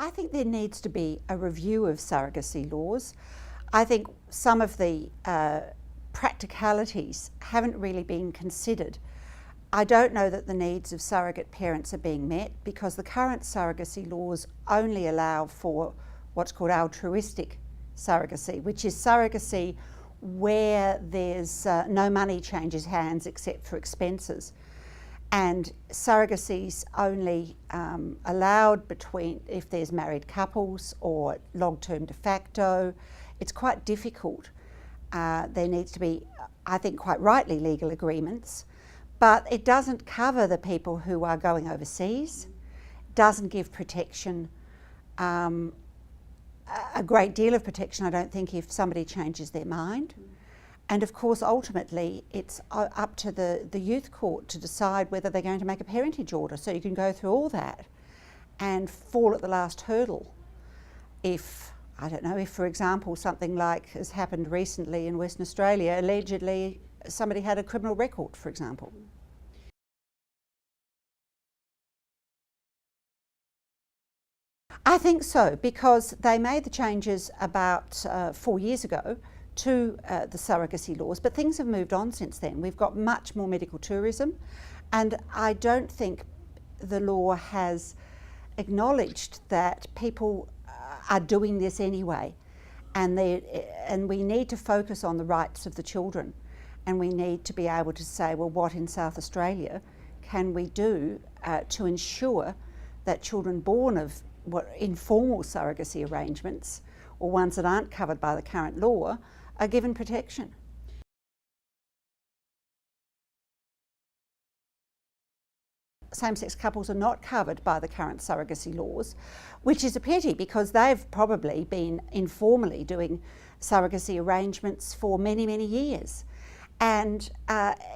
I think there needs to be a review of surrogacy laws. I think some of the practicalities haven't really been considered. I don't know that the needs of surrogate parents are being met because the current surrogacy laws only allow for what's called altruistic surrogacy, which is surrogacy where there's no money changes hands except for expenses. And surrogacy's only allowed between if there's married couples or long-term de facto. It's quite difficult. There needs to be, I think quite rightly, legal agreements, but it doesn't cover the people who are going overseas, doesn't give protection, a great deal of protection, I don't think, if somebody changes their mind. And of course, ultimately, it's up to the youth court to decide whether they're going to make a parentage order. So you can go through all that and fall at the last hurdle. If, I don't know, if, for example, something like has happened recently in Western Australia, allegedly somebody had a criminal record, for example. I think so, because they made the changes about 4 years ago to the surrogacy laws, but things have moved on since then. We've got much more medical tourism, and I don't think the law has acknowledged that people are doing this anyway, and we need to focus on the rights of the children, and we need to be able to say, well, what in South Australia can we do to ensure that children born of informal surrogacy arrangements or ones that aren't covered by the current law are given protection. Same-sex couples are not covered by the current surrogacy laws, which is a pity because they've probably been informally doing surrogacy arrangements for many, many years. And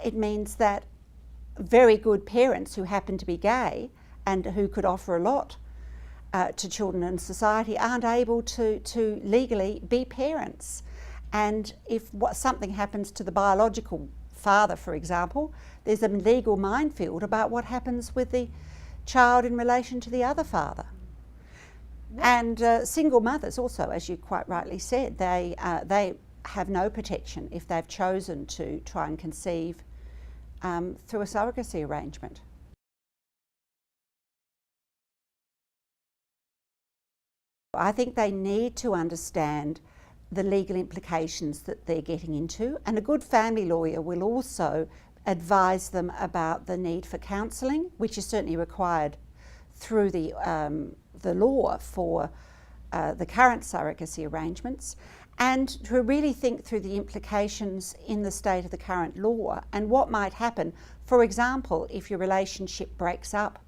it means that very good parents who happen to be gay and who could offer a lot to children and society aren't able to legally be parents. And if something happens to the biological father, for example, there's a legal minefield about what happens with the child in relation to the other father. And single mothers also, as you quite rightly said, they have no protection if they've chosen to try and conceive through a surrogacy arrangement. I think they need to understand the legal implications that they're getting into, and a good family lawyer will also advise them about the need for counselling, which is certainly required through the law for the current surrogacy arrangements, and to really think through the implications in the state of the current law and what might happen, for example, if your relationship breaks up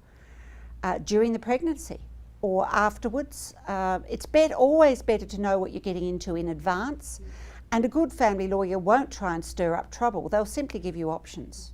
during the pregnancy or afterwards. It's always better to know what you're getting into in advance, and a good family lawyer won't try and stir up trouble. They'll simply give you options.